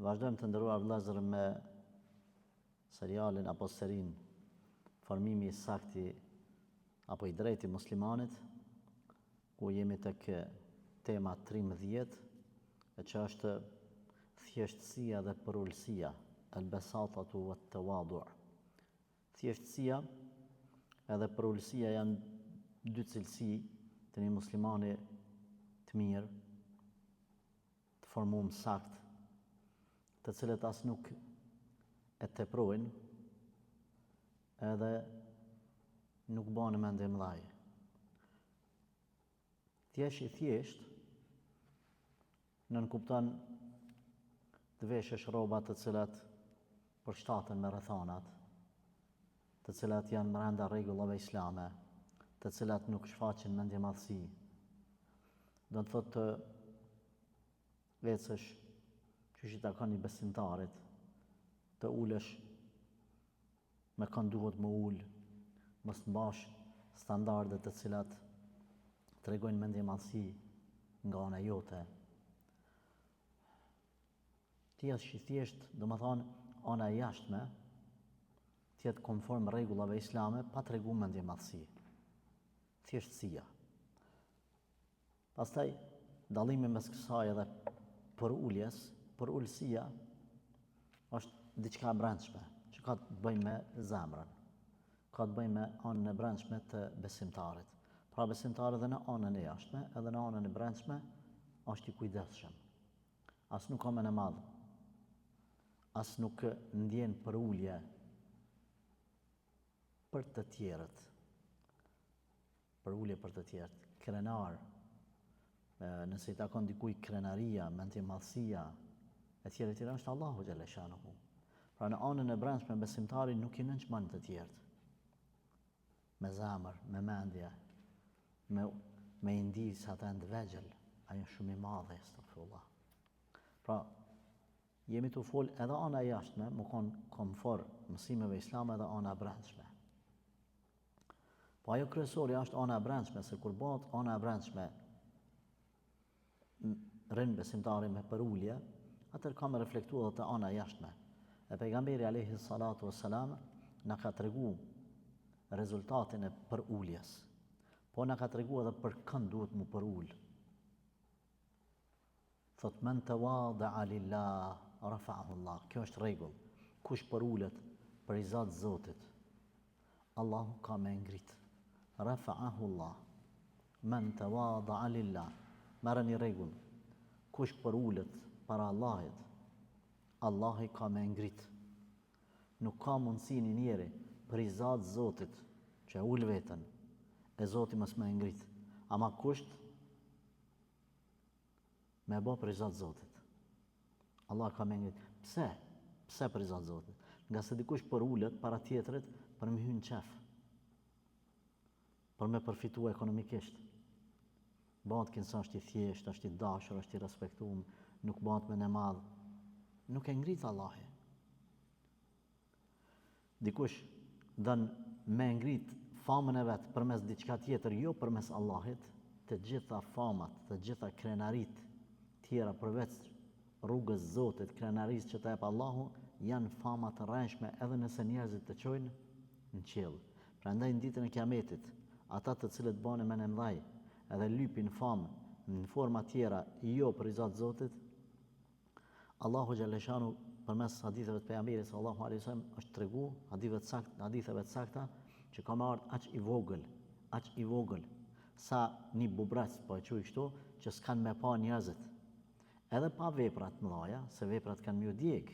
Vazhdojmë të nderuar vëllezër me serialin apo serin formimi I sakti apo I drejti muslimanit, ku jemi tek tema 13, e që është thjeshtësia dhe përullësia, al-basatatu wat-tawadu'. Thjeshtësia edhe përullësia janë dy cilësi të një muslimani të mirë, të formuar sakt, të cilët as nuk e teprojnë edhe nuk bane mendje mëdhaj. Thjesht nënkupton të veshësh rroba të cilat përshtaten me rrethanat, të cilat janë brenda rregullave islame, të cilat nuk shfaqin mendje madhësi. Do të thotë të ecësh që I takon I besimtarit, të ulesh me kënd duhet më ul, mos të mbash standarde të cilat tregojnë mendje madhësi nga ana jote. Ti jesh I thjesht, domethënë ana e jashtme, të jetë konform rregullave islame pa treguar mendje madhësi. Thjeshtësia. Pastaj dallimi mes kësaj edhe përullësia është diçka e brendshme, që ka të bëjë me zemrën, ka të bëjë me anën e brendshme të besimtarit. Pra besimtari edhe në anën e jashtme, edhe në anën e brendshme, është I kujdesshëm. As nuk ka men e madh, as nuk ndjen përullje për të tjerët. Përullje për të tjerët, krenar, nëse I takon dikujt krenaria, mendje madhësia, e tjera është Allahu xhalla shanuhu. Pra në anën e brendshme besimtari nuk I nënçmon të tjerët. Me zemër, me mendje, me I ndis ata të vegjël, ajo shumë I madhe, astaghfirullah. Pra jemi të fol edhe ana e jashtme, më kon komfor mësimeve islame edhe ana e brendshme. Po ajo kryesorja është ana e brendshme, se kur bëhet ana e brendshme rrin besimtari me përullje, atër ka me reflektu edhe të ana jashtme. E pejgamberi alayhi salatu wassalam na ka tregu rezultatin e përulljes, po na ka tregu edhe për kënd duhet mu përull. Thot men tawada'a lillah rafa'ahu Allah. Kjo është rregull. Kush përullet për I Zot Zotit, Allahu ka me ngrit. Rafa'ahu Allah. Men tawada'a lillah. Merë një rregull. Kush përullet para Allahit, Allahi ka me ngrit. Nuk ka mundësi një njeri për I Zot Zotit që e ul veten, e Zoti mos me ngrit. Ama kusht me bë për I Zot Zotit. Allah ka me ngrit. Pse? Pse për I Zot Zotit? Nga se dikush përullet para tjetrit për me hyrë në qef, për me përfitu ekonomikisht. Bëhet kënsa është I thjesht, është I dashur, është I respektuar, nuk bëhet me ne madh. Nuk e ngrit Allahi. Dikush don me ngrit famën e vet përmes diçka tjetër, jo përmes Allahit, të gjitha famat, të gjitha krenarit tjera përveç rrugës Zotit, krenarisë që të jep Allahu, janë fama të rreshme edhe nëse njerëzit të çojnë në qiell. Prandaj në ditën e Kiametit, ata të cilët bane me mëdhaj edhe lypin famë në forma tjera jo për I Zot Zotit, Allahu xhalla shanu përmes haditheve të pejgamberit sallallahu alaihi wasallam është tregu haditheve të sakta që ka marrë aq I vogël sa një bubrec, po e quaj kështu, që s'kan me pa njerëzit. Edhe pa veprat mëdhaja, se veprat kanë më djeg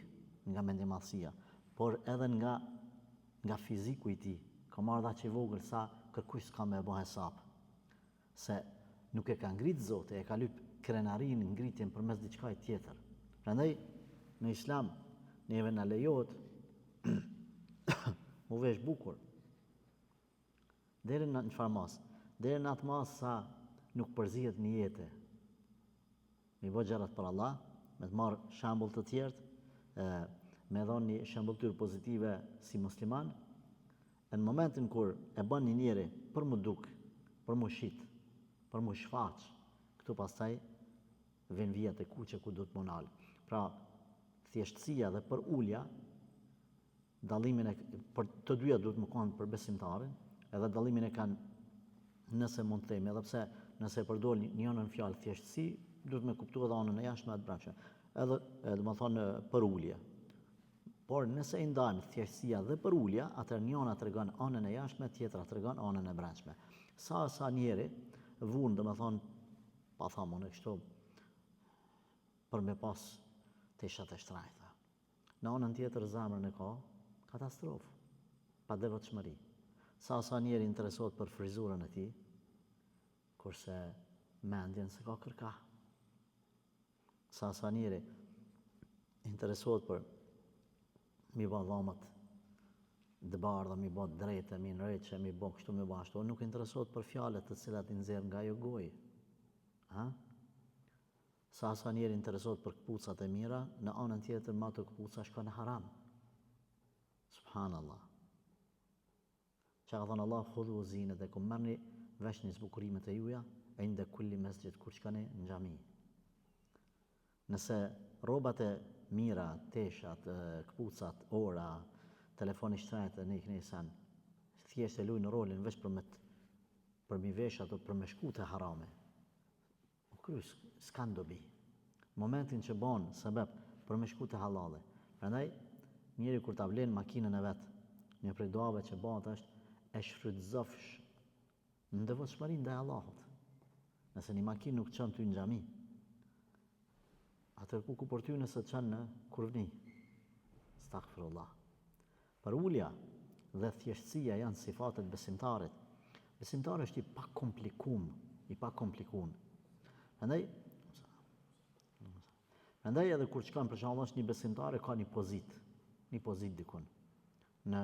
nga mendjemadhësia, por edhe nga fiziku I tij, ka marrë aq I vogël sa kërkush s'ka me bë hesab. Se nuk e ka ngrit Zoti, e ka lyp krenarin ngritjen përmes diçka tjetër. Prandaj në Islam neve na lejohet mu vesh bukur. Deri në çfarë mas? Deri në atë mas sa nuk përzihet një jetë. Mi bë gjërat për Allah, me të marr shembull të tjerë, me dhënë një shembulltyr pozitive si musliman, në momentin kur e bën një njeri për mu duk, për mu shit, për mu shfaq, këtu pastaj vjen vija te kuqe ku do të monal. Pra, thjeshtësia dhe për ulja, dallimin për të dyja duhet më kanë për besimtarin, edhe dallimin e kanë, nëse mund të themi, edhe pse nëse përdor njënën fjalë thjeshtësi, duhet me kuptu edhe anën e jashtme atë brendshme. Edhe do të thonë për ulje. Por nëse i ndajmë thjeshtësia dhe për ulja, atëherë njëna tregon anën e jashtme, tjetra tregon anën e brendshme. Sa njeri vun, do të thonë, pa thamë unë kështu, për me pas teshat e shtrajta. Në anën tjetër zemrën e ka katastrofë, pa devotshmëri. Sa njeri interesohet për frizurën e tij, kurse mendjen se ka kërka. Sa njeri interesohet për mi ba dhamat dëbardha, mi ba drejte, mi nreqe, mi ba kështu, mi ba ashtu, nuk interesohet për fjalët të cilat i nxjerr nga ajo gojë. Sa njeri interesohet për këpucat e mira, në anën tjetër ma të këpuca shka në haram. Subhanallah. Që ka thënë Allah, khudhu zinet e kum merrni veshni zbukurimet e juja, e inde kulli mesgjid kur shkani në xhami. Nëse rrobat e mira, teshat, këpucat, ora, telefoni shtrejtë në iknisen, thjesht e lujnë rolin veç për mi vesh ato për me shku të harame. S'kan dobi. Momentin që banë sebeb për me shku të halale. Prandaj, njeri kur ta vlen makinën e vetë, një prej duave që banë është e shfrytëzofsh në devotshmërinë ndaj Allahut. Nëse një makinë nuk çon ty në xhami, atëherë ku për ty nëse çon në kurvni? Astaghfirullah. Për ulja dhe thjeshtësia janë sifatet besimtarit. Besimtari është i pa komplikuar. Prandaj edhe kur shkon për shembull është një besimtar ka një pozit dikun në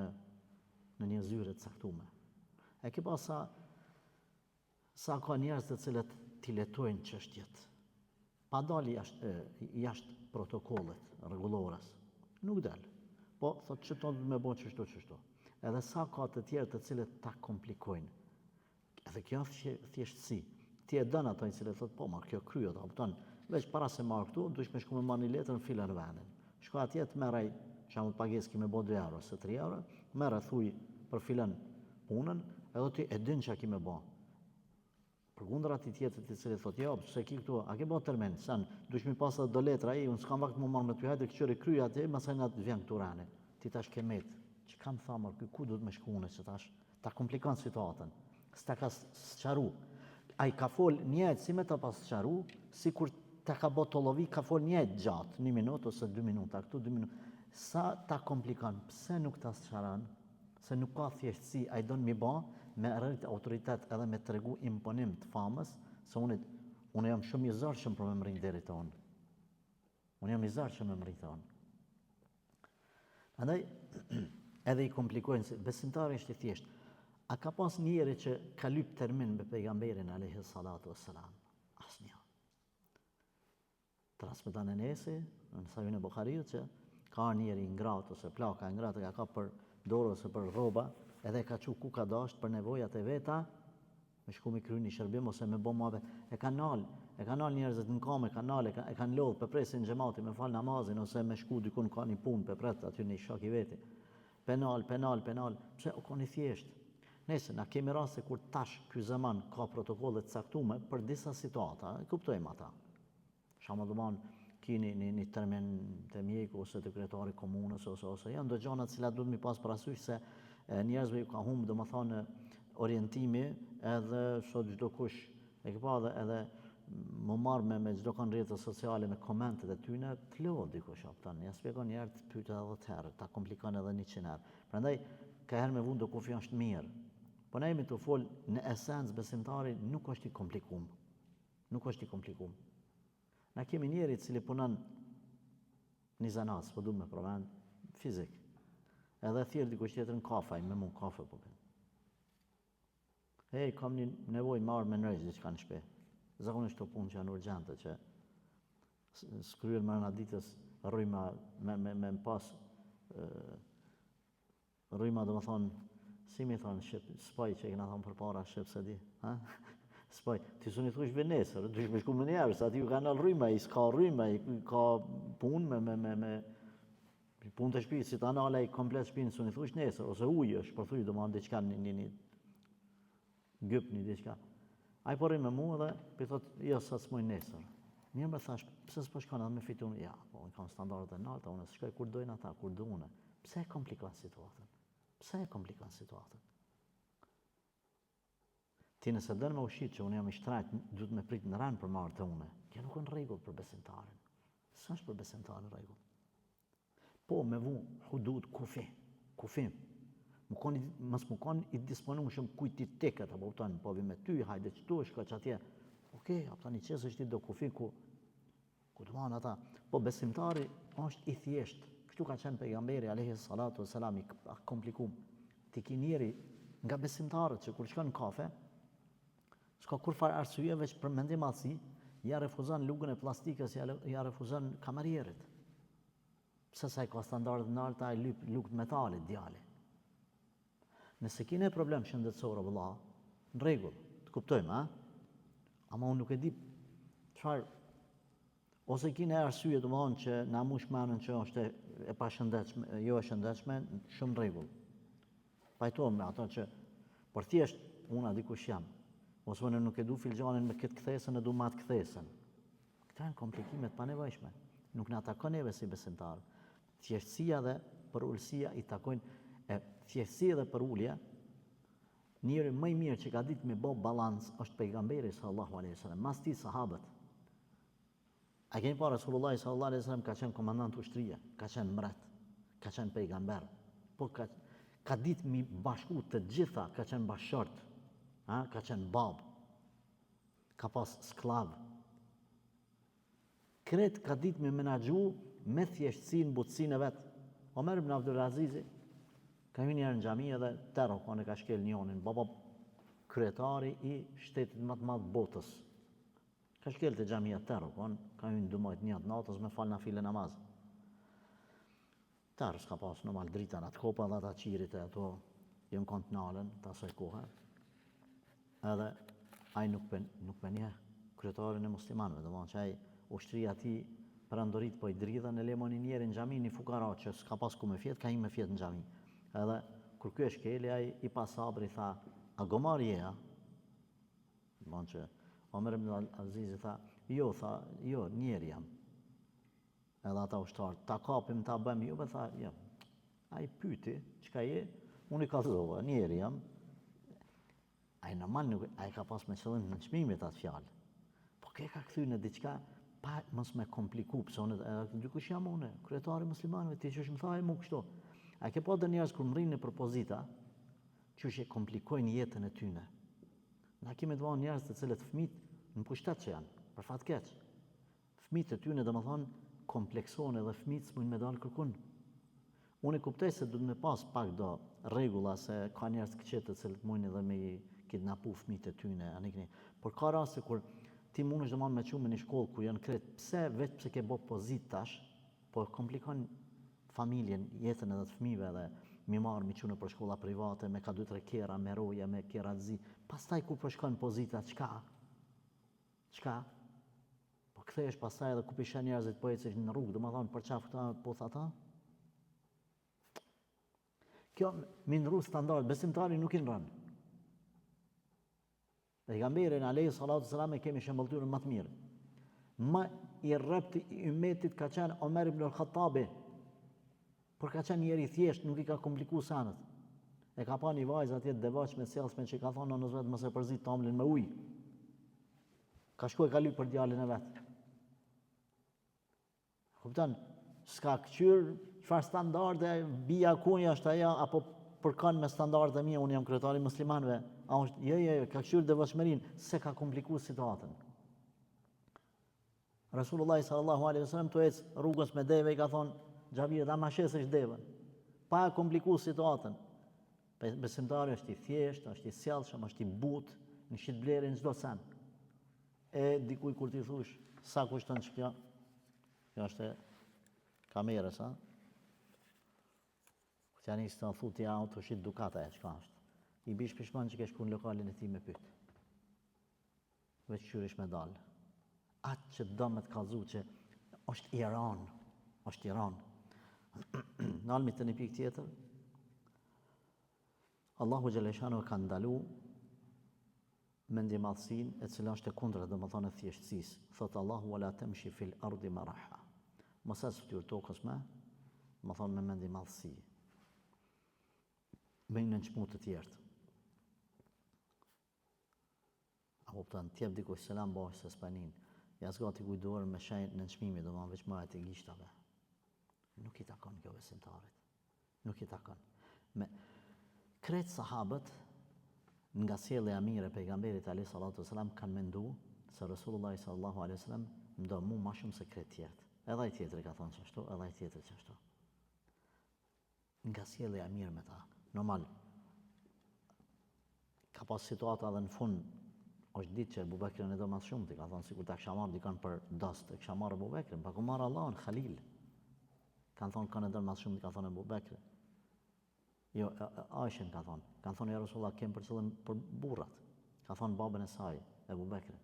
një zyre të caktuar. E ke pas sa ka njerëz të cilët t'i letojnë çështjet, pa dalë jashtë protokollit rregullores. Nuk dal. Po thotë që tonë me bën çështo. Edhe sa ka të tjerë të cilët ta komplikojnë. Edhe kjo thjeshtësi. Ti e dën ato që thotë po, kjo kryet, kupton? Veç para se marr këtu, duhet me shku me marr një letër në filan vendin. Shko atje të merrej, për shembull pagesë ki me bë 2 euro ose 3 euro, merr thuj për filan punën, edhe ti e din çka ki me bë. Përkundër atij tjetrit i cili thotë, "Jo, pse ki këtu, a ke bë termin, san, duhet mi pas do letra ai, unë s'kam vakt më marr me ty, hajde këqyri kryej atje, masaj na vjen këtu rani." Ti tash ke met. Që kam thamur, ku duhet me shkuune që tash ta komplikon situatën. S'ta ka sqaru. Ai ka fol njëjtë si me ta pas sqaru, sikur ta ka bë tollovi, ka fol njëjtë gjatë, 1 minutë ose 2 minuta, këtu 2 minuta. Sa ta komplikon, pse nuk ta sqaron? Se nuk ka thjeshtësi, ai don mi bë me rrit autoritet edhe me tregu imponim të famës, se unë jam shumë i zorshëm për me mrin deri ton. Unë jam i zorshëm me mrin ton. Andaj edhe i komplikojnë, besimtari është i thjeshtë. A ka pas njëri që ka lyp termin me pejgamberin alayhi salatu wassalam? Asnjë. Transmeton Enesi në Sahihun e Buhariut që ka njëri ngratë ose plaka ngratë ka ka për dorë ose për rroba, edhe ka çu ku ka dashur për nevojat e veta, me shku me kry një shërbim ose me bë muhabet. E kanë nal njerëzit në kamë, e kanë lodh për presin xhamati me fal namazin ose me shku dikun ka një punë për pret aty në shok i veti. Penal, pse u koni thjesht. Nëse na kemi raste kur tash ky zaman ka protokolle të caktuara për disa situata, e kuptojmë ata. Shamadomon keni një termin të mjeku ose të kryetari komunës ose janë do gjëra të cilat duhet mi pas parasysh se njerëzve ju ka humb domethënë orientimi edhe sot çdo kush e ke pa edhe më marr me çdo kanë rrjete sociale me komentet e tyne të lodh dikush opton. Ja shpjegon një herë të pyet edhe të herë, ta komplikon edhe 100 herë. Prandaj ka herë me vund do kufi është mirë. Po ne jemi të fol në esencë besimtari nuk është i komplikuar. Nuk është i komplikuar. Na kemi njëri i cili punon në zanat, po duhet me provend fizik. Edhe thirr dikush tjetër në kafe, me mund kafe po. Hey, kam një nevojë marr me nërëz diçka në shtëpi. Zakonisht to punë që janë urgjente që shkryen më në ditës rryma me pas rryma domethënë si më thon ship spoj që kena thon përpara ship se di, ha? Spoj, ti suni thush venesër, duhet me shku më njerë, sa ti ju kanë rryma, i s'ka rryma, i ka punë me punë të shtëpisë, si ta nala i komplet shtëpinë, s'u thush nesër, ose ujë është, për thuj do më diçka një gyp, një diçka. Ai po rri me mua dhe i thot, jo, sa s'moj nesër. Mirë më thash, pse s'po shkon edhe me fitu unë? Ja, po unë kam standardet e larta, unë s'shkoj kur dojnë ata, kur do unë. Pse e komplikon situatën? Pse e komplikon situatën? Ti nëse dënë me ushqit që unë jam i shtrajt, duhet me prit në ranë për marrë të une. Kjo nuk në regull për besimtarin. Sa është për besimtarin regull? Po, me vu, hudud, kufim. Mos më konë i disponuar shumë kujt i teket, apo kupton, po vi me ty, hajde qëtu, shko që atje. Okej, apo tani qesë është ti do kufim ku të manë ata. Po besimtari është i thjesht. Kështu ka qenë pejgamberi, alayhi salatu wassalam, i komplikum. Ti ki njeri nga besimtarët që kur shkon në kafe, s'ka kur farë arsye veç për mendim atësi, ja refuzon lugën e plastikës, ja refuzon kamarierit. Pse sa i ka standardet në larta, ai lyp lugë të metalit, djali. Nëse kine problem shëndetësor, vëlla, në rregull, të kuptojmë, a? Ama unë nuk e di çfarë, ose kine arsye të më thonë që na mush menën që është e pashëndetshme, jo e shëndetshme, shumë rregull. Pajtohem me ato që, por thjesht, unë a dikush jam, ose unë nuk e du filxhanin me këtë kthesën, e du matë kthesën. Këta janë komplikimet panevojshme, nuk na takon neve si besimtarë. Thjeshtësia dhe përullësia i takojnë, thjeshtësia dhe përullja, njëri më i mirë që ka ditë me bo balans është pejgamberi sallallahu alaihi wasallam, mas ti sahabët. A keni pa Rasulullahi sallallahu alaihi wasallam ka qenë komandant ushtrie, ka qenë mbret, ka qenë pejgamber, po ka ditë mi bashku të gjitha, ka qenë bashkëshort, ka qenë bab, ka pas sklav. Kret ka ditë me menaxhu me thjeshtësinë, butësinë e vet. Omer ibn Abdulazizi ka hyrë njerë në xhami edhe terro kone ka shkel njonin, baba kryetari i shtetit më të madh botës. Ka shkel të xhamia terro kone, ka hyrë në 12 njët natës me fal nafile namaz. Terro s'ka pas normal drita në atë kopa dhe ata qirit e ato jem kanë të nalën, të asoj kohë. Edhe ai nuk penje kryetarin e muslimanëve, domethënë që ai ushtria ti perandorit po i dridhen e lemoni njerë në xhami, një fukara që s'ka pas ku me fjet, ka me fjet në xhami. Edhe kur ky e shkeli, ai i pa sabri tha, a gomar jeja? Domethënë që Omer ibn Azizi tha, jo, njerë jam. Edhe ata ushtarë, ta kapim, ta bëjmë, jo, tha, jo. Ai pyti, çka je? Unë i kallzova, njerë jam. Ai normal nuk, ai ka pas me qëllim në çmimit atë fjalë. Po ke ka kthy në diçka pa mos me kompliku, pse unë dikush jam unë, kryetari muslimanëve, ti që më tha mu kështu. A ke pa dhe njerëz kur mrinë në propozita, që e komplikojnë jetën e tyne. Na kemi të njerëz të cilët fëmijët në pushtet që janë, për fat keq. Fëmijët e tyne domethënë kompleksohen edhe fëmijët s'mund me dalë kërkun. Unë e kuptoj se duhet me pas pak do rregulla se ka njerëz të këqetë të cilët mundin edhe me kidnapu fëmijët e tyne, por ka raste kur ti mundesh domethënë me çumë në shkollë ku janë kret, pse ke bë pozit tash, po komplikon familjen, jetën edhe të fëmijëve edhe mi marrë mi çunë për shkolla private, me ka 2-3 kera, me roja, me kerazi. Pastaj ku po shkon pozita, çka? Po kthehesh pastaj edhe ku pishen njerëzit po ecësh në rrugë, domethënë për çfarë këta po thata? Kjo mi ndru standard, besimtari nuk i ndron. Pejgamberin alayhi salatu wasalam e kemi shembulltyrën më të mirë. Më i rrept i ummetit ka qenë Omer ibn al-Khattabi. Por ka qenë njeri thjesht, nuk i ka kompliku sanët. E ka pa një vajzë atje devotshme, sjellshme që ka thonë nënës vetë mos e përzit tamlin me ujë. Ka shkuar ka lyp për djalin e vet. Kupton? S'ka kqyr çfarë standarde bija kunja është ajo apo përkon me standarde mia, unë jam kryetari muslimanëve. A është jo, ka kqyr devotshmërinë, se ka komplikuar situatën. Rasulullah sallallahu alaihi wasallam to ec rrugës me deve i ka thonë Xhavir, da ma shesësh devën. Pa e kompliku situatën. Besimtari është i thjesht, është i sjellshëm, është i butë, në shit blerin çdo sen. E dikuj kur ti thush, sa kushton kjo? Kjo është kamerës, a? Kur t'ja nisë të thuti auto, shit dukata e çka është. I bish pishman që ke shku në lokalin e ti me pyt. Veç qyrish me dalë. Atë që do me të kallzu që është Iran. Nalmi të një pikë tjetër, Allahu Gjeleshanu ka ndalu mendjemadhësinë e cila është e kundërt, domethënë e thjeshtësisë. Thot Allahu wala tamshi fil ardi maraha. Mos as fytyr tokës me mendjemadhësi. Me në çmu të tjerë. Apo plan tjep dikush selam bash se spanin. Ja zgati kujdorën me shenjë në çmimi, domethënë veç marrë të gishtave. Nuk i takon kjo besimtarit. Nuk i takon. Me kretë sahabët nga sjellja e mirë e pejgamberit alayhis salatu wasalam kanë menduar se Resulullah sallallahu alaihi wasallam ndo mu më shumë se kretë tjerët. Edhe ai tjetri ka thënë çashtu, edhe ai tjetri çashtu. Nga sjellja e mirë me ta. Normal. Ka pas situata edhe në fund është ditë që Abu Bekrin e do më shumë, ti ka thënë sikur ta kisha marrë dikon për dost, e kisha marrë Abu Bekrin, pa ku marr Allahun Khalil. Kanë thonë kanë ndër më shumë, ka thënë Abu Bekri. Jo, Aishen ka thonë ja Rasulullah kem për qëllim për burrat. Ka thonë babën e saj, Abu Bekri.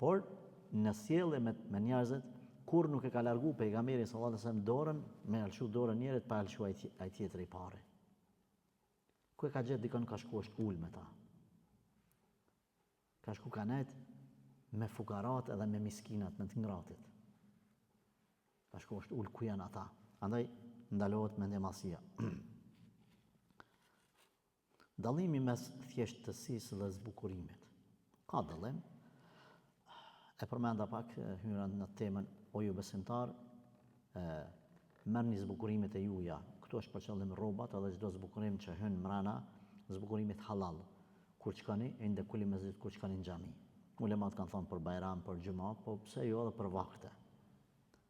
Por në sjellje me njerëzit, kur nuk e ka largu pejgamberi sallallahu alajhi wasallam dorën, me alshu dorën njerit pa alshu ai tjetri i parë. Ku e ka gjetë dikon ka shku është ul me ta. Ka shku ka net me fukarat edhe me miskinat, me të ngratit. Ka shku është ul ku janë ata. Andaj ndalohet mendjemasia. Dallimi mes thjeshtësisë dhe zbukurimit. Ka dallim. E përmenda pak hyra në temën o ju besimtar, merrni zbukurimet e juja. Këtu është për qëllim rrobat edhe çdo zbukurim që hyn mrena, zbukurimit halal. Kur shkoni ende kulli mesjid, kur shkoni në xhami. Ulemat kanë thënë për bajram, për xhumë, po pse jo edhe për vakte.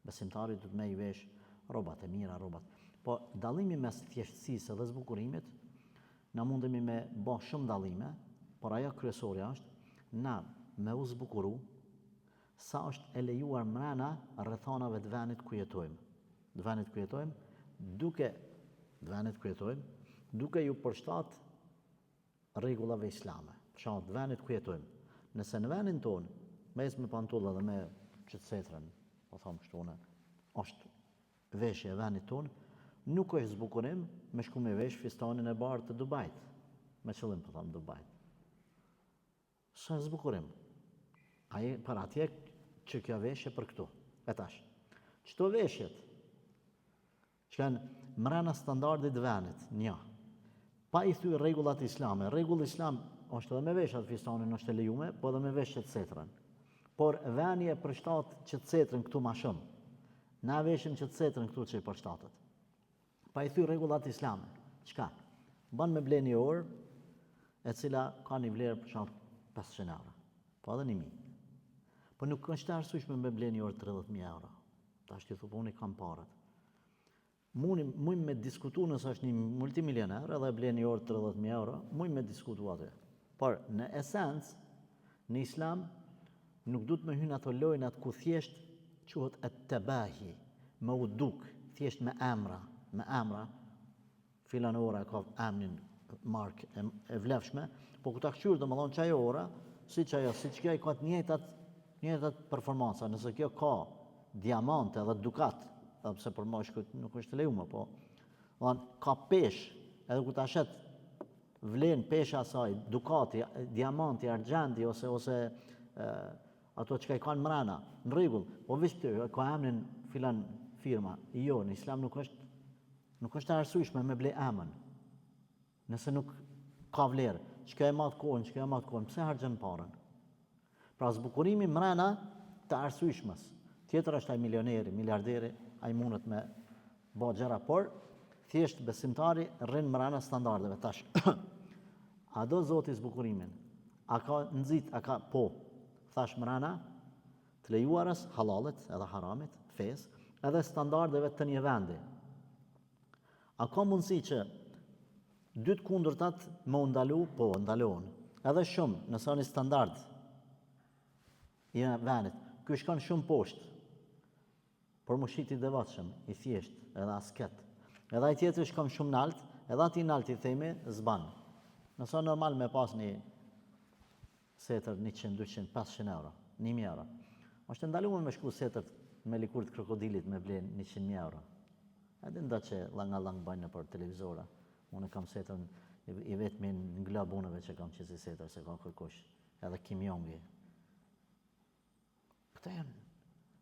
Besimtari duhet me i vesh rrobat e mira, rrobat. Po dallimi mes thjeshtësisë dhe zbukurimit, na mundemi me bë shumë dallime, por ajo kryesorja është na me u zbukuru sa është e lejuar mrena rrethonave të vendit ku jetojmë. Të vendit ku jetojmë, duke ju përshtat rregullave islame. Për shembull, të vendit ku jetojmë. Nëse në vendin tonë, mes me pantulla dhe me çetsetrën, po them kështu unë, është veshje e vendit tonë, nuk është zbukurim me shku me vesh fistanin e bardhë të Dubajt. Me qëllim po them Dubajt. S'është zbukurim. Ai për atje që kjo veshje për këtu. E tash. Çto veshjet që kanë mrena standardit vendit, një. Pa i thyr rregullat islame. Rregull islam është edhe me veshat fistanin është e lejuar, po edhe me vesh çetsetrën. Por veni e përshtat çetsetrën këtu më shumë. Na veshim çetsetrën këtu që i përshtatet. Pa i thyr rregullat islame. Çka? Ban me ble një orë e cila ka një vlerë për shembull 500 euro. Po edhe 1000. Po nuk është arsyeshme me ble një orë 30.000 euro. Tash ti thupo unë kam parat. Mujmë me diskutu nëse është një multimilioner edhe ble një orë 30.000 euro, mujmë me diskutu atë. Por në esencë, në islam, nuk duhet me hynë ato lojnat ku thjesht quhet at-tabahi, me u duk, thjesht me emra, filan ora ka emrin mark e vlefshme, po ku ta këshyr domethënë çajo ora, siç kjo ka të njëjtat performanca, nëse kjo ka diamante edhe dukat, sepse për moshkut nuk është lejuar, po ka pesh, edhe ku ta shet vlen pesha saj, dukati, diamanti, argjendi ose ato që i kanë mrena, në rregull, po veç të ka emrin filan firma. Jo, në islam nuk është arsyeshme me ble emën. Nëse nuk ka vlerë, çka e madh kohën, pse harxhon parën? Pra zbukurimi mrena të arsyeshmës. Tjetër është ai milioneri, miliarderi, ai mundet me bë gjëra, por thjesht besimtari rrin mrena standardeve tash. A do Zoti zbukurimin? A ka nxit, a ka po? Thash mrena të lejuarës, halalit edhe haramit, fes, edhe standardeve të një vendi. A ka mundësi që dy të kundërtat më ndalu? Po, ndalohen. Edhe shumë, nëse një standard i vendit, ky shkon shumë poshtë, por më shiti devotshëm, i thjesht, edhe asket. Edhe ai tjetri shkon shumë nalt, edhe ati nalt i themi zban. Nëse normal me pas një setër 100, 200, 500 euro, 1000 euro. Është ndaluar me shku setër me likur të krokodilit me blen 100.000 euro. Edhe nda që lang bajnë në për televizora. Unë kam setër i vetëmi në glab unëve që kam qësi setër, se ka kërkush. Edhe Kim Jong-i. Këta janë.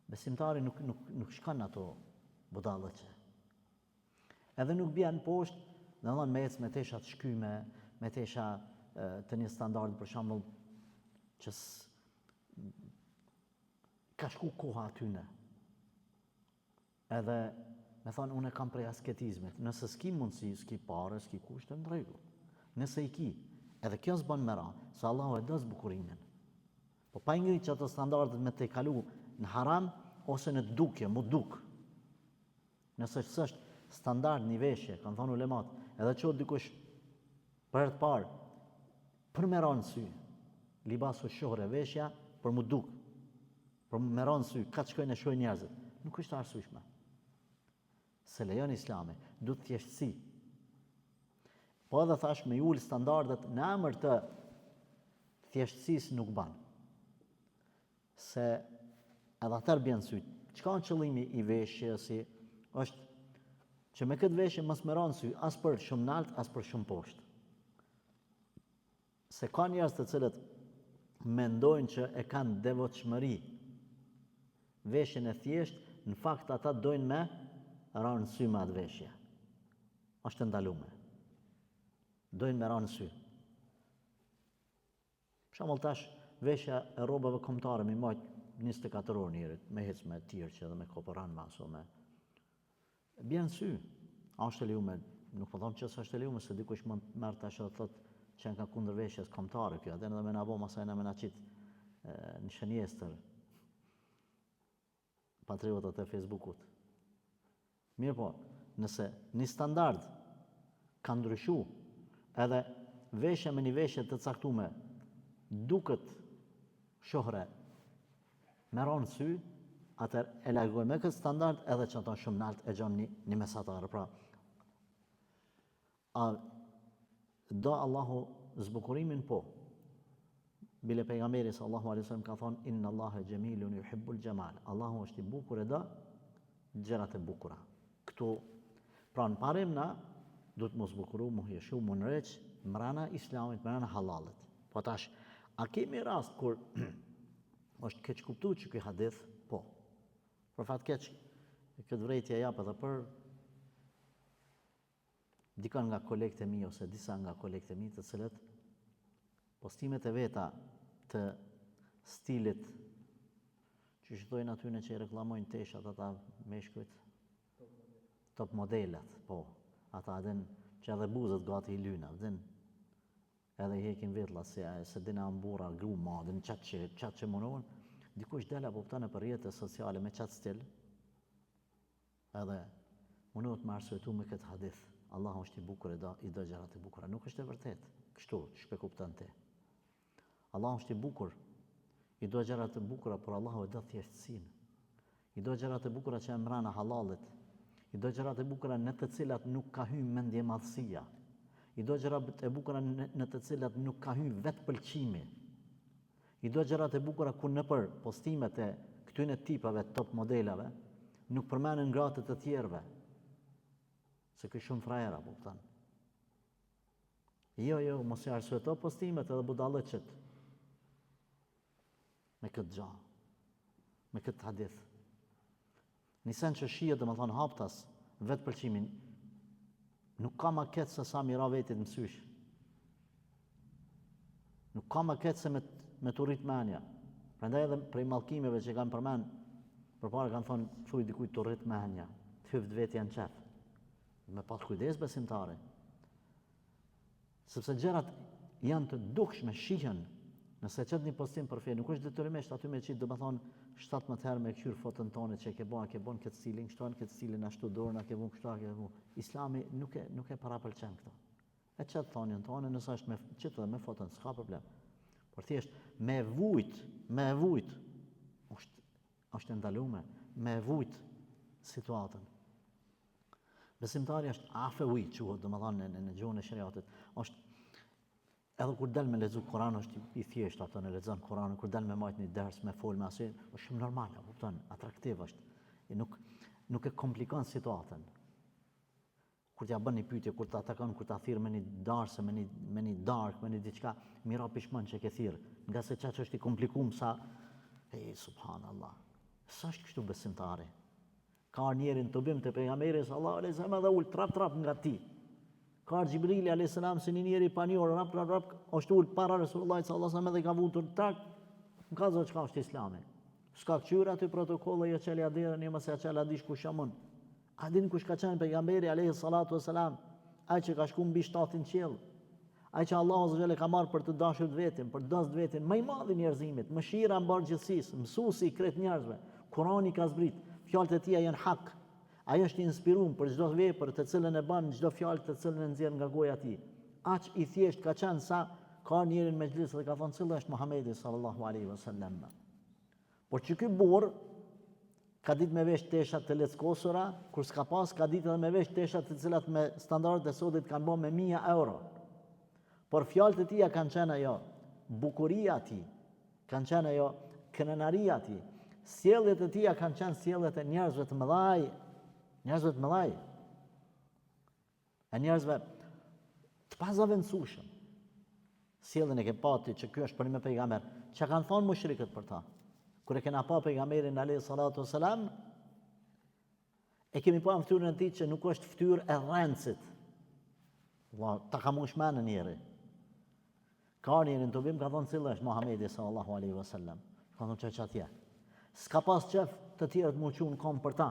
Besimtari nuk shkan ato budallët që. Edhe nuk bjen poshtë, dhe nëllën me ecë me tesha të shkyme, me tesha të një standard, për shembull që ka shku koha atyne. Edhe me thonë, unë e kam prej asketizmit. Nëse s'ki mundësi, s'ki pare, s'ki kushte, në rregull. Nëse i ki, edhe kjo s'bën me ra, se Allahu e do zbukurimin. Po pa ngrit që ato standardet me te kalu në haram, ose në dukje, mu duk. Nëse s'është standard një veshje, kanë thonë ulemat, edhe që dikush për të parë, për me ranë sy, libasu shohre veshja, për mu duk, për me ranë sy, ka të shkojnë e shkojnë njerëzit, nuk është arsyeshme. Se lejon Islami, du të thjeshtësi. Po edhe thash me ullë standardet në emër të thjeshtësisë nuk banë. Se edhe atër bjenë sytë. Qka në qëllimi i veshje, si është që me këtë veshje mos më ranë sy, as për shumë nalt, as për shumë poshtë. Se ka njerëz të cilët mendojnë që e kanë devotshmëri veshjen e thjeshtë, në fakt ata dojnë me ranë sy me atë veshje. Është ndalume. Dojnë me ranë sy. Për shembull tash, veshja e rrobave kombëtare mi majt 24 orë njerit, me hec me tirqe dhe me koporan maso me. Bjen sy. A është e lejume? Nuk po thonë që s'është e lejume, se dikush mund merr tash edhe thotë që janë ka kundër veshjes kombëtare kjo, edhe me na bë masaj na me na qit në shënjestër. Patriotët e Facebookut. Mirë po, nëse një standard ka ndryshu, edhe veshja me një veshje të caktume duket shohre me ranë sy, atër e largoj me këtë standard edhe që ato shumë nalt e gjom një mesatarë. Pra, a do Allahu zbukurimin po. Bile pejgamberi sallallahu alaihi wasallam ka thonë inna Allahe gjemilun yuhibbul jamal. Allahu është i bukur e do gjërat e bukura. Këtu, pra në parim na, du të mos bukuru, mu hjeshu, mu nëreq, mrana islamit, mrana halalit. Po tash, a kemi rast kur është keq kuptu që këj hadith? Po. Për fat keq, këtë vrejtje japë edhe për dikon nga kolegët e mi, ose disa nga kolegët e mi, të cilët postimet e veta të stilit që shtojnë atyne që i reklamojnë teshat ata meshkujt, top modelet, po, ata adin që edhe buzët gati i lyna, adin edhe i hekin vetla se dina mbura, gru madin, qatë që munohen, dikush dela po pëtane për rjetës sociale me qatë stil, edhe munohet me arsyetu me këtë hadith. Allahu është i bukur i do gjërat e bukura. Nuk është e vërtet, kështu, shpe kupton ti. Allahu është i bukur, i do gjërat e bukura, por Allahu e do thjeshtësinë. I do gjërat e bukura që e mrana halalit. I do gjërat e bukura në të cilat nuk ka hyrë mendje madhësia. I do gjërat e bukura në të cilat nuk ka hyrë vetë pëlqimi. I do gjërat e bukura ku nëpër postimet e këtyne tipave top modelave nuk përmenen gratë të tjerëve. Se kë shumë frajera, po pëtanë. Jo, mos e arsyeto postimet edhe budallëqet me këtë gjë, me këtë hadith. Nisen që shihet dhe më thonë haptas, vetë pëlqimin, nuk ka ma ketë se sa mira vetit mësysh. Nuk ka ma ketë se me të rritë menja. Prandaj edhe prej mallkimeve që kanë përmen, përpara kanë thonë, thuj dikujt të rritë menja, të hyftë vetë janë qefë. Me pas kujdes besimtare. Sepse gjërat janë të dukshme, shihen. Nëse qëtë një postim për fe, nuk është detyrimisht aty me qitë, do më thonë 17 herë me këshyrë fotën tonë që ke bon këtë stilin, kështon këtë stilin ashtu dorën, a ke bon kështu, a ke bon. Islami nuk e parapëlqen këto. E qëtë thonjën tonë, nëse është me qitë dhe me fotën, s'ka problem. Por thjesht, me vujt, është ndalume, me vujt situatën. Besimtari është afewi, quhet domethënë në gjuhën e shariatit, është Edhe kur del me lexu Kur'an është i thjeshtë ato në lexon Kur'anin, kur del me majt një ders me fol me asaj, është shumë normal, e kupton, atraktiv është. I nuk e komplikon situatën. Kur t'ja bën një pyetje, kur ta takon, kur ta thirr me një darse, me një dark, me një diçka, mira pishmon që ke thirr, nga se çaç është i komplikuar sa subhanallah. Sa është kështu besimtari? Ka njerin të bim të pejgamberi sallallahu alaihi wasallam dhe ul trap nga ti. Ka Gjibrili alayhis salam si një njeri pa njohur, rap, është ul para Resulullah sallallahu alaihi wasallam dhe ka vutur tak, nuk ka çka është Islami. S'ka qyr aty protokolle jo çelja derën, jo mos ja çela dish kush jamon. A din kush ka qenë pejgamberi alayhis salatu wasalam? Ai që ka shku mbi shtatin qiell. Ai që Allahu azza wajalla ka marrë për të dashur vetin, për të dasht vetin, më i madh i njerëzimit, mëshira mbar gjithësisë, mësuesi i krejt njerëzve. Kurani ka zbrit, fjalët e tij janë hak. Ai është i inspiruar për çdo vepër të cilën e bën, çdo fjalë të cilën e nxjerr nga goja e tij. Aq i thjesht ka qenë sa ka njërin me xhlis dhe ka thonë cilla është Muhamedi sallallahu alaihi wasallam. Por që ky burr ka ditë me vesh tesha të leckosura, kur s'ka pas ka ditë edhe me vesh tesha të cilat me standardet e sotit kanë bërë me 1000 euro. Por fjalët e tija kanë qenë ajo, bukuria e tij, kanë qenë ajo, krenaria e tij. Sjelljet e tija kanë qenë sjelljet e njerëzve të mëdhaj, e njerëzve të pazavendësueshëm. Sjelljen e ke pati që ky është për me pejgamber. Çka kanë thonë mushrikët për ta? Kur e kena pa pejgamberin alayhi salatu wasalam, e kemi pa në fytyrën e tij që nuk është fytyrë e rrencit. Allah, ta ka mush menën njeri. Ka njerin të bim, ka thonë cilla është Muhamedi sallallahu alaihi wasallam. Ka thonë që atje. S'ka pas qef të tjerët mu qunë kom për ta.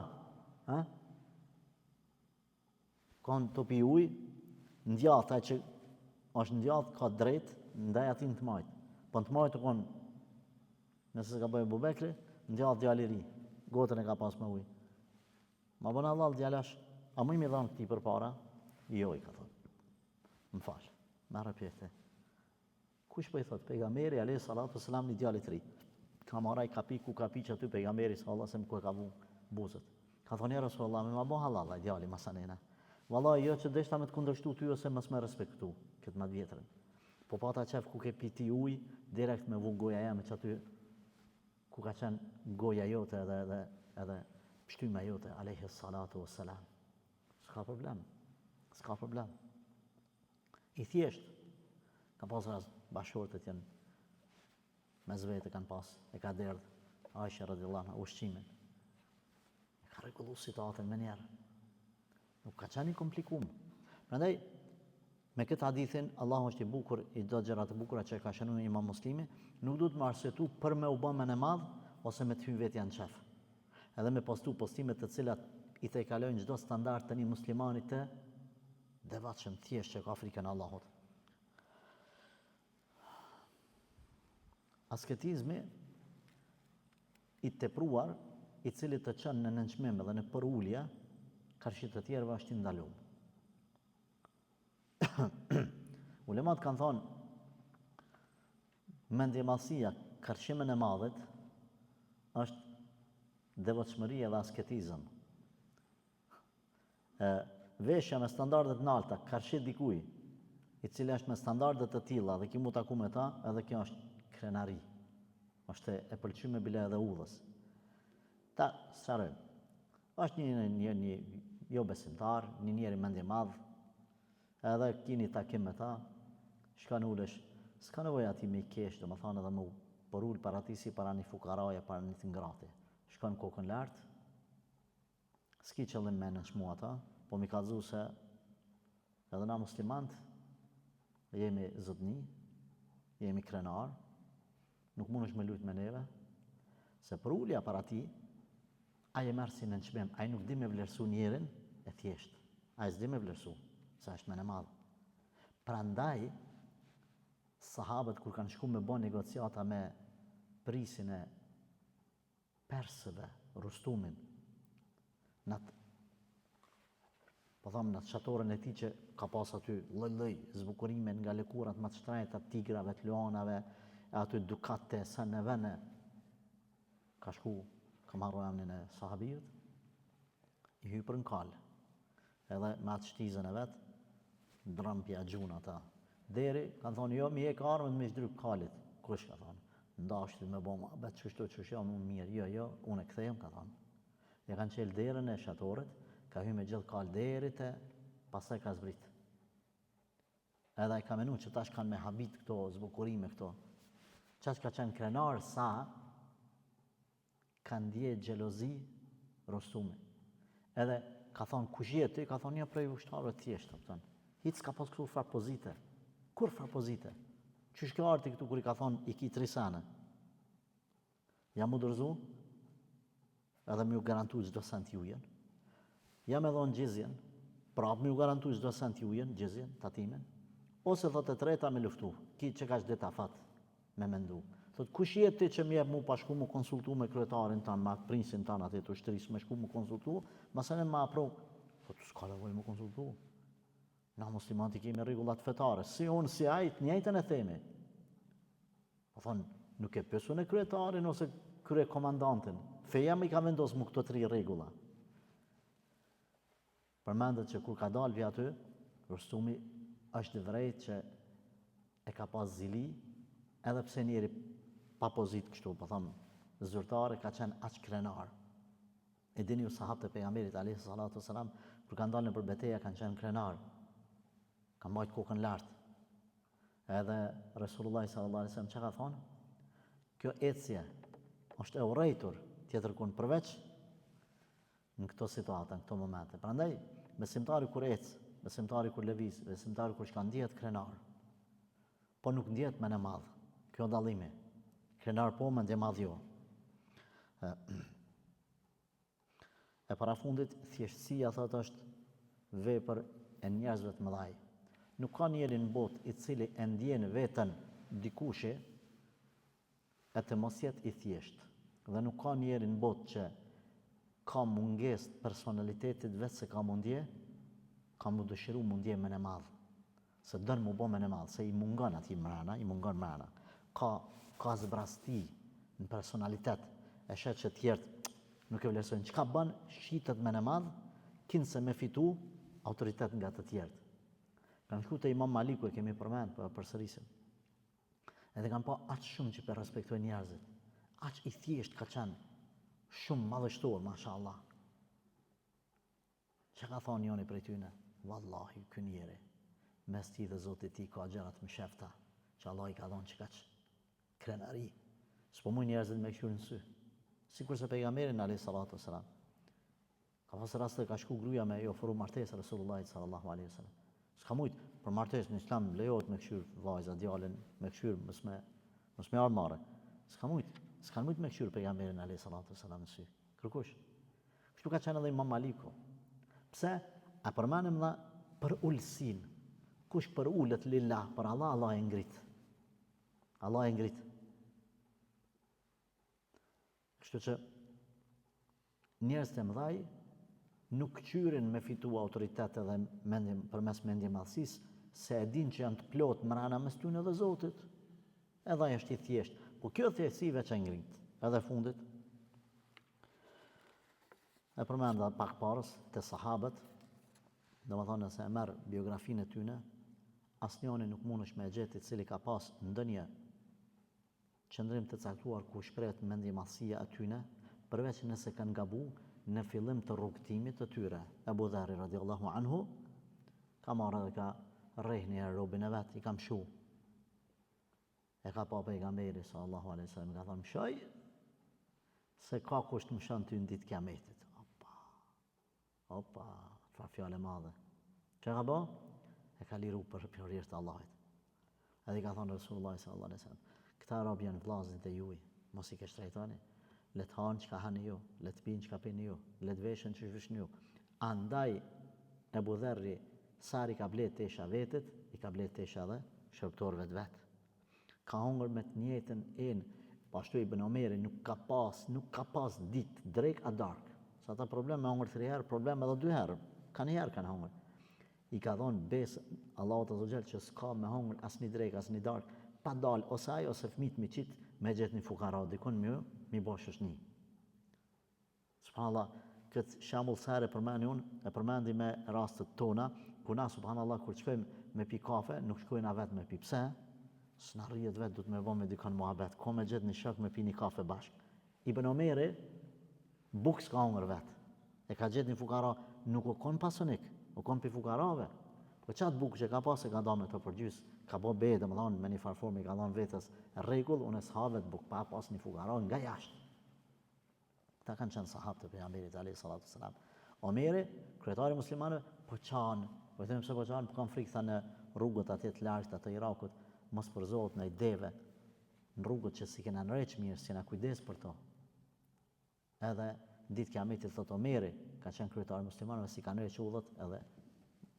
Kanë të pi ujë, ndjath, ai që është ndjath ka drejt, ndaj atin të majtë. Po të majtë të konë, nëse se ka bëjë Bubekri, ndjath djali i ri, gotën e ka pas me ujë. Ma bëna Allah djalash, a më i mi dhanë këti për para? Jo, i ka thonë. Më falë, merë pjekte. Kush po i thotë? Pejgamberi alayhi salatu wasalam një djali të ri. Ka marrë ka pi ku ka pi që aty pejgamberi sallallahu alaihi wasallam ku ka vu buzët. Ka thonë ja Rasulullah, më bëh halal ai djali masanena. Vallahi jo që deshta me të kundërshtu ty ose mos më respektu këtë më vjetrin. Po pata qef ku ke pi ti ujë, direkt me vu goja jam që aty ku ka qenë goja jote edhe pshtyma jote alayhi salatu wassalam. S'ka problem. I thjesht ka pas rast bashortet janë me zvete kanë pas, e ka derdh Aisha radhiyallahu anha ushqimin. E ka rregullu situatën me njerë. Nuk ka qenë i komplikuar. Prandaj me këtë hadithin Allahu është i bukur, i do gjëra të bukura që ka shënuar Imam Muslimi, nuk duhet më arsyetu për me u bë më e madh ose me të hyrë vetja në qef. Edhe me postu postime të cilat i tejkalojnë çdo standard të një muslimani të devotshëm thjesht që ka frikën e Allahut. Asketizmi i tepruar, i cili të çon në nënçmim dhe në përulje, karshi të tjerëve është i ndaluar. Ulemat kanë thonë, mendjemallësia, karshimin e madhit, është devotshmëria dhe asketizëm. Veshja me standardet nalta, karshi dikuj, i cili është me standardet të tilla dhe ki mu taku me ta, edhe kjo është krenari. Është e pëlqyme bile edhe udhës. Ta, sërë, është një jo besimtar, një njeri mendje madh, edhe kini takim me ta, shka në ulesh, s'ka nevojë ati me i kesh, dhe më thanë edhe mu përull para ti si para një fukaraja, para një të ngrati. Shka në kokën lartë, s'ki qëllim me në shmu ata, po mi ka dzu se edhe na muslimant, jemi zëdni, jemi krenar, nuk mund është me lujt me neve, se përullja para ti, aje merë si në nëqmem, aje nuk di me vlerësu njerin e thjesht, aje s'di me vlerësu, se është me në madhë. Prandaj, sahabët kur kanë shku me bo negociata me prisin e persëve, Rustumin, po thamë në shatorën e ti që ka pas aty lëj, zbukurime nga lëkurat më të shtrejta, tigrave, të luanave, e aty dukate, sa në vene, ka shku, ka marru emnin e sahabijët, i hypër në kalë, edhe me atë shtizën e vetë, drëmpja gjuna ta, deri, kanë thonë, jo, mi e ka armën me shdryp kalit. Kush ka thonë? Ndashti me bo ma, betë qështu që jam unë mirë, jo, unë e këthejmë, ka thonë. Ja kanë qelë derën e shatorit, ka hy me gjithë kal deri te, pasaj ka zbrit. Edhe i ka menu që tash kanë me habit këto, zbukurime këto. Qash ka qenë krenar sa, kanë dje gjelozi Rostumi. Edhe ka thonë, kush je ti? Ka thonë, një prej ushtarëve thjeshtë, hitë s'ka pas këtu farë pozite. Kur farë pozite? Qysh ka arti këtu kur i ka thonë, i ki 3 sene? Jam u dërzu, edhe mi u garantu çdo sent jujen. Jam e dhonë gjizjen, prapë mi u garantu çdo sent jujen, gjizjen, tatimin. Ose thot e treta me luftu, ki që ka qdeta fat me mendu. Thot, kush je ti që mi jep mu pa shku mu konsultu me kryetarin tanë, me atë prinsin tanë atë të ushtrisë, me shku mu konsultu, masene ma apro. Thot, s'ka levoj mu konsultu. Na muslimanti kemi rregullat fetare, si unë, si ajt, njëjtën e themi. Po thonë, nuk e pësu në kryetarin ose krye komandantin. Feja me i ka vendos mu këto 3 rregulla. Përmendet që kur ka dalë vja aty, Rostumi është i drejt që e ka pas zili, edhe pse njeri pa pozit kështu, po thëmë, zyrtare ka qenë aq krenar. E dini ju sahabët e pejgamberit alayhi salatu wasalam, kur kanë dalë nëpër betejë kanë qenë krenar. Kanë mbajt kokën lart. Edhe Resulullah sallallahu alaihi wasallam çka ka thonë? Kjo ecje është e urrejtur tjetër kun përveç në këto situata, në këto momente. Prandaj, besimtari kur ecë, besimtari kur lëviz, besimtari kur shka ndihet krenar, po nuk ndihet me në madhë. Kjo dallimi. Krenar po, me ndje madhë jo. E parafundit, thjeshtësia thot është vepër e njerëzve të mëdhaj. Nuk ka njeri në botë i cili e ndjen veten dikushi e të mos jetë i thjeshtë. Dhe nuk ka njeri në botë që ka munges të personalitetit vetë se ka mundje, ka mu dëshiru mundje me në madhë. Se dënë mu bo me në madhë, se i mungon ati mrena, i mungon mrena. Ka zbrasti në personalitet, e shetë që tjertë nuk e vlerësojnë. Qka bën, shqitet me në madhë, kinë se me fitu autoritet nga të tjertë. Kanë shku të Imam Maliku, e kemi përmend, për përsërisim. Edhe kanë pa aqë shumë që për respektoj njerëzit. Aqë i thjesht ka qenë shumë madhështor, mashallah. Që ka thonë njoni prej tyne? Wallahi, kë njeri, mes ti dhe Zotit ti ka gjerat më shefta, që Allah i ka thonë që ka që krenari. S'po muj njerëzit me këshurë në sy. Sikur se pejgamberin alayhi salatu wasalam. Ka pasur raste ka shku gruaja me i ofru martesë Resulullahit sallallahu alaihi wasallam. S'ka mujt për martesë në Islam lejohet me këshyrë vajza, djalin me këshyrë, mos me armare. S'kan mujt me këshyrë pejgamberin alayhi salatu wasalam në sy. Kërkush. Kështu ka qenë edhe Imam Maliku. Pse? A përmenim dha për ulsin. Kush për ullet lillah, për Allah, Allah e ngrit. Allah e ngrit. Kështu që njerëz të mëdhaj nuk qyrin me fitu autoritet edhe përmes mendje madhësisë, se e din që janë të plot mrena mes tyne dhe Zotit. Edhe ai është i thjesht. Po kjo thjeshtësive që ngrit. Edhe fundit. E përmenda pak parës të sahabët, dhe më thonë nëse e merë biografinë e tyne, asnjoni nuk mund është me gjeti cili ka pas ndonjë qëndrim të caktuar ku shprehet mendje madhësia atyne, përveç nëse kanë gabu në fillim të rrugtimit të tyre. Abu Dharri radiallahu anhu ka marrë dhe ka rrehni e robin e vetë, i ka mshu. E ka pa pejgamberi sallallahu alaihi wasallam, ka thonë mshoj, se ka kush të mshon ty në ditë kiametit. Opa, fa fjale madhe. Që ka ba? E ka liru për hyrje të Allahit. Edhe i ka thonë Resulullah sallallahu alaihi wasallam, këta rob janë vllazërit e juaj, mos i ke shtrejtoni. Le të hanë që ka hani ju, le të pinë që ka pini ju, le të veshën që shvishën ju. Andaj Abu Dharri sari ka blet tesha vetit, i ka blet tesha dhe shërbëtorëve të vetë. Ka hongër me të njëjtën enë, pashtu Ibn Omeri nuk ka pas ditë drejt a darkë. Sa ta problem me hongër 3 herë, problem edhe 2 herë, ka 1 herë kanë hongër. I ka thonë besë Allahut azza xal që s'ka me hongër as një drejt, as një darkë, pa dalë ose ai ose fëmijët mi qit me gjetë një fukara, dikun mi bosh është një. Subhanallah, këtë shembull sa herë përmendi unë, e përmendi me rastet tona, ku na subhanallahu kur shkojmë me pi kafe, nuk shkojna vetë me pi. Pse? S'na rrihet vetë, du të me bëmë me dikon muhabet. Ko me gjithë një shok me pi një kafe bashkë. Ibn Omeri, buk s'ka hongër vetë. E ka gjithë një fukara, nuk o kon pasonik, o kon pi fukarave. Po qatë buk që ka pas e ka da me të përgjys, ka bo bejë, më thonë, me një farformi ka thonë vetës rregull, unë e sahabet buk pa pas një fukara nga jashtë. Ta kanë qenë sahabë të pejgamberit alayhi salatu wasalam. Omeri, kryetari muslimanëve, po qanë, po them pse po qanë, po kanë frikë tha në rrugët atje të largët të Irakut, mos përzohet në ideve, në rrugët që si kena nërreq mirë, si kena kujdes për to. Edhe ditë kiametit thot Omeri, ka qenë kryetari muslimanëve, si ka nërreq udhët, edhe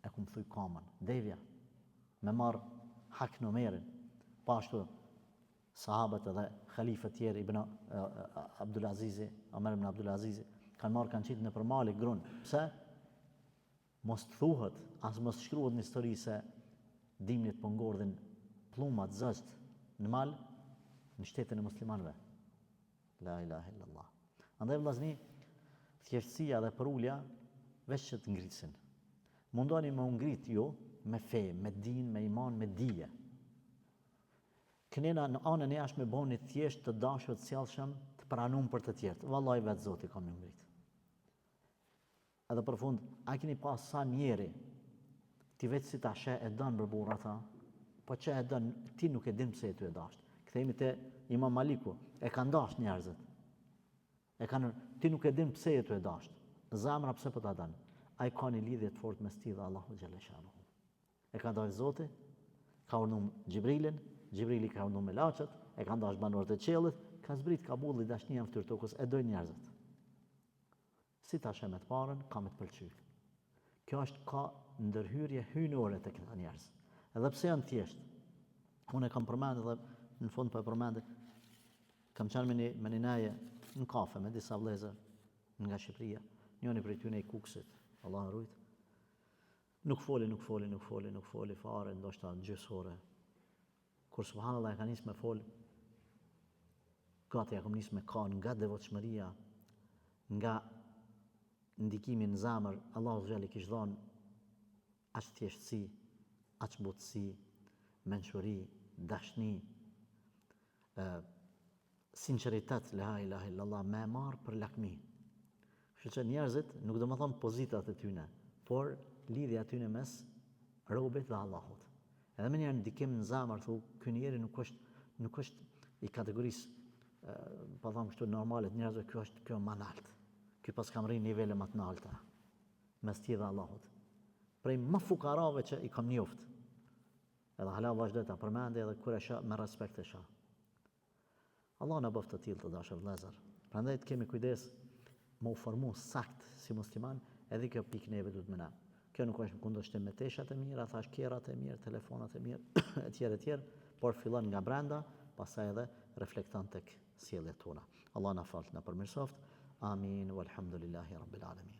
e ku më thuj kamën, devja, me marë hak në Omerin, pashtu sahabët edhe khalifët tjerë ibn Abdulazizi, Omer ibn Abdulazizi, kanë marrë kanë qitë në përmali grunë. Pse? Mos të thuhet, as mos shkruhet në histori se dimnit për ngordhin plumat zësht në mal në shtetën e muslimanëve. La ilaha illallah. Andaj vllazni, thjeshtësia dhe përulja veç që të ngrisin. Mundoni me ngrit ju me fe, me din, me iman, me dije. Kënena në anën e jashtë me boni thjesht të dashur të sjellshëm, të pranuar për të tjerë. Vallahi vetë Zoti kam ngrit. Edhe për fund, a keni pas sa njeri ti vetë si ta sheh e dën për burra ta, po që e dën ti nuk e din pse ty e dashur. Kthehemi te Imam Maliku, e kanë dashur njerëzit. Ti nuk e din pse e ty e dashur. Zamra pse po ta dën? Ai ka një lidhje të fortë mes tij dhe Allahu xhalla shanuhu. E ka dashur Zoti, ka urdhëruar Xhibrilin, Xhibrili ka urdhëruar melaçet, e kanë dashur banorët e qiellit, ka zbrit kabulli dashnia në fytyrë tokës, e dojnë njerëzit. Si ta shem me të parën, ka me të pëlqy. Kjo është ka ndërhyrje hyjnore të këta njerëz. Edhe pse janë thjesht. Unë e kam përmendur dhe në fund po e përmendë. Kam qenë me një naje në kafe me disa vëllezër nga Shqipëria. Njëri prej tyre i Kuksit, Allah rujt. Nuk foli fare, ndoshta gjysmë ore. Kur subhanallahu e ka nis me fol, gati ja kam nis me kanë nga devotshmëria, nga ndikimi në zemër, Allahu xhali kishte dhënë aq thjeshtësi, aq butësi, mençuri, dashni, sinqeritet, la ilaha illallah, me marr për lakmi. Kështu që njerëzit nuk do të thonë pozitat e tyre, por lidhja e tyre mes robit dhe Allahut. Edhe me një ndikim në zemër, thu, ky njeri nuk është i kategorisë, po them kështu normale të njerëzve, kjo më lart. Ky pas kam rrinë nivele më të larta mes tij dhe Allahut. Prej më fukarave që i kam njoft. Edhe hala vazhdoj ta përmendë edhe kur e shoh me respekt e shoh. Allah na bëft të tillë të dashur vëllezër. Prandaj të kemi kujdes me u formu sakt si musliman, edhe kjo pikë neve duhet më na. Kjo nuk është në kundërshtim me teshat e mira, thash kerrat e mirë, telefonat e mirë, etj, por fillon nga brenda, pastaj edhe reflekton tek sjelljet tona. Allah na fal, na përmirësoft. Amin walhamdulillahi rabbil alamin.